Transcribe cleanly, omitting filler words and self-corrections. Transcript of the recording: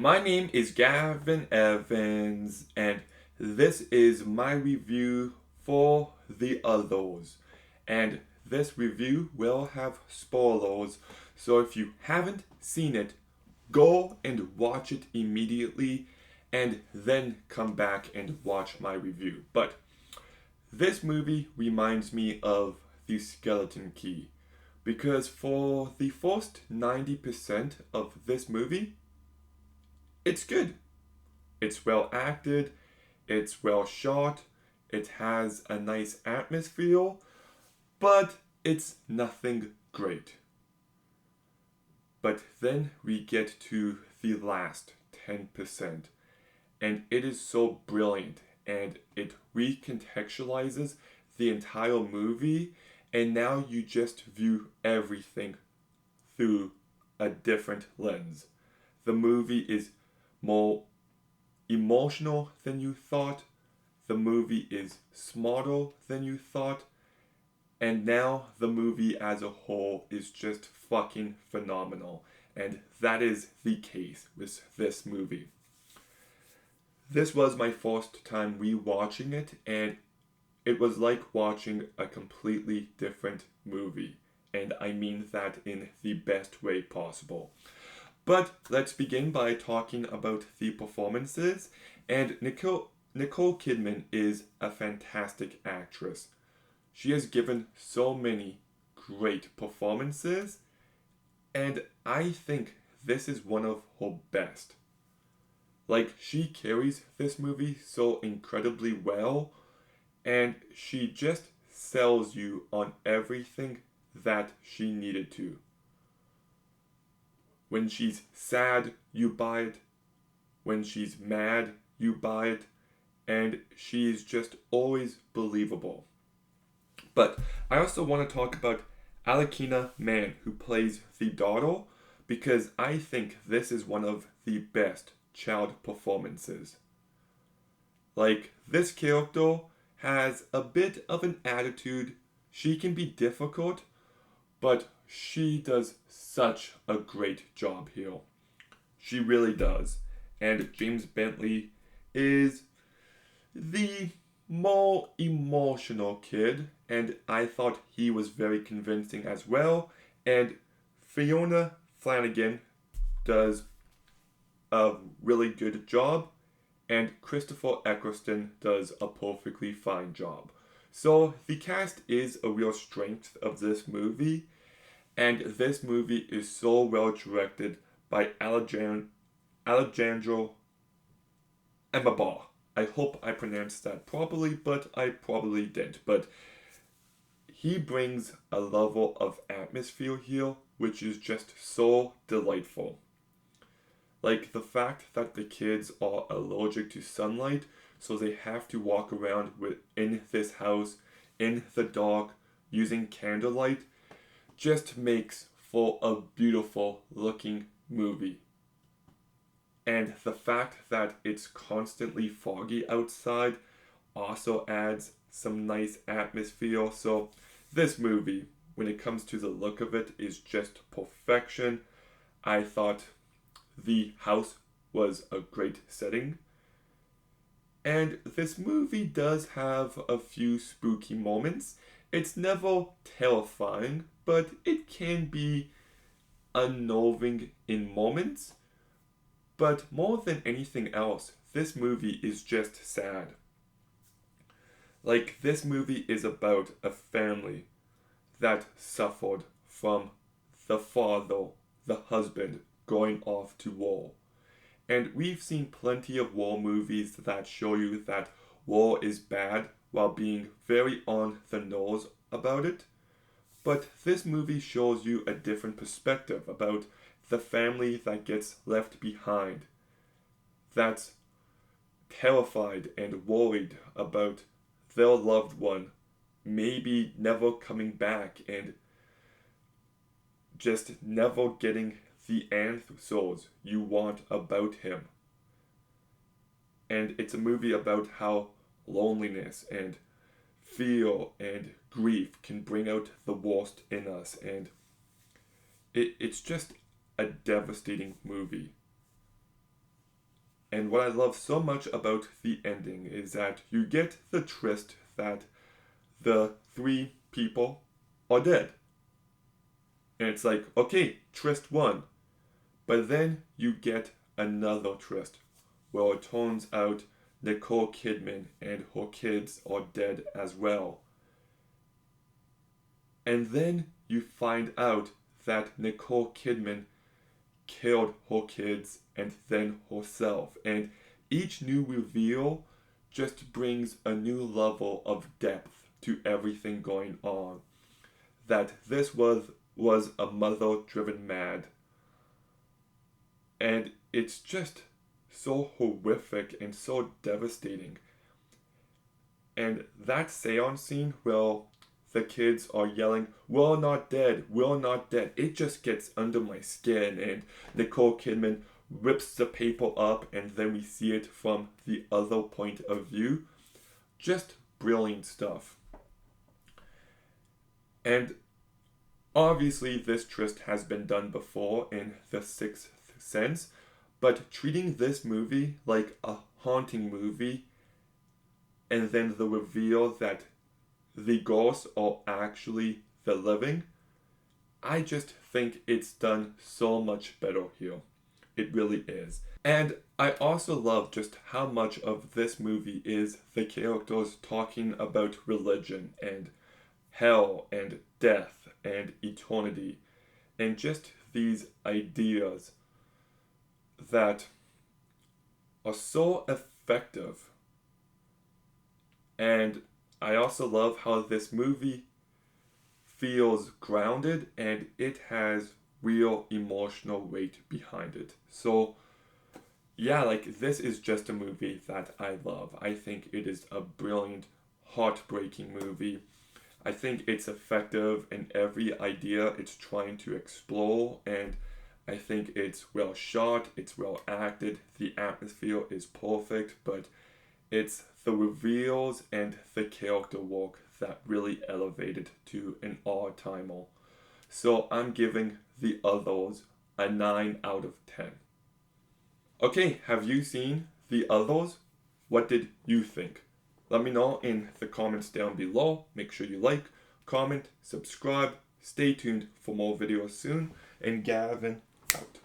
My name is Gavin Evans, and this is my review for The Others. And this review will have spoilers, so if you haven't seen it, go and watch it immediately and then come back and watch my review. But this movie reminds me of The Skeleton Key because for the first 90% of this movie, it's good. It's well acted, it's well shot, it has a nice atmosphere, but it's nothing great. But then we get to the last 10%, and it is so brilliant and it recontextualizes the entire movie, and now you just view everything through a different lens. The movie is more emotional than you thought. The movie is smarter than you thought. And now the movie as a whole is just fucking phenomenal. And that is the case with this movie. This was my first time rewatching it, and it was like watching a completely different movie. And I mean that in the best way possible. But let's begin by talking about the performances. And Nicole Kidman is a fantastic actress. She has given so many great performances, and I think this is one of her best. Like, she carries this movie so incredibly well, and she just sells you on everything that she needed to. When she's sad, you buy it. When she's mad, you buy it. And she's just always believable. But I also want to talk about Alekina Mann, who plays the daughter, because I think this is one of the best child performances. Like, this character has a bit of an attitude. She can be difficult, but she does such a great job here. She really does. And James Bentley is the more emotional kid, and I thought he was very convincing as well. And Fiona Flanagan does a really good job, and Christopher Eccleston does a perfectly fine job. So the cast is a real strength of this movie, and this movie is so well directed by Alejandro Amenabar. I hope I pronounced that properly, but I probably didn't. But he brings a level of atmosphere here which is just so delightful. Like the fact that the kids are allergic to sunlight, so they have to walk around in this house in the dark using candlelight just makes for a beautiful looking movie. And the fact that it's constantly foggy outside also adds some nice atmosphere. So, this movie, when it comes to the look of it, is just perfection. I thought the house was a great setting. And this movie does have a few spooky moments. It's never terrifying, but it can be unnerving in moments. But more than anything else, this movie is just sad. Like, this movie is about a family that suffered from the father, the husband, going off to war. And we've seen plenty of war movies that show you that war is bad while being very on the nose about it. But this movie shows you a different perspective about the family that gets left behind, that's terrified and worried about their loved one maybe never coming back and just never getting the answers you want about him. And it's a movie about how loneliness and fear and grief can bring out the worst in us, and it's just a devastating movie. And what I love so much about the ending is that you get the twist that the three people are dead. And it's like, okay, twist one. But then you get another twist where it turns out Nicole Kidman and her kids are dead as well. And then you find out that Nicole Kidman killed her kids and then herself. And each new reveal just brings a new level of depth to everything going on. That this was a mother-driven mad. And it's just so horrific and so devastating. And that seance scene where the kids are yelling, "We're not dead, we're not dead," it just gets under my skin. And Nicole Kidman rips the paper up, and then we see it from the other point of view. Just brilliant stuff. And obviously, this twist has been done before in The Sixth Sense, but treating this movie like a haunting movie, and then the reveal that the ghosts are actually the living, I just think it's done so much better here. It really is. And I also love just how much of this movie is the characters talking about religion and hell and death and eternity, and just these ideas that are so effective. And I also love how this movie feels grounded and it has real emotional weight behind it. So yeah, like this is just a movie that I love. I think it is a brilliant, heartbreaking movie. I think it's effective in every idea it's trying to explore, and I think it's well shot, it's well acted, the atmosphere is perfect, but it's the reveals and the character work that really elevate it to an all-timer. So I'm giving The Others a 9 out of 10. Okay, have you seen The Others? What did you think? Let me know in the comments down below. Make sure you like, comment, subscribe. Stay tuned for more videos soon. And Gavin out.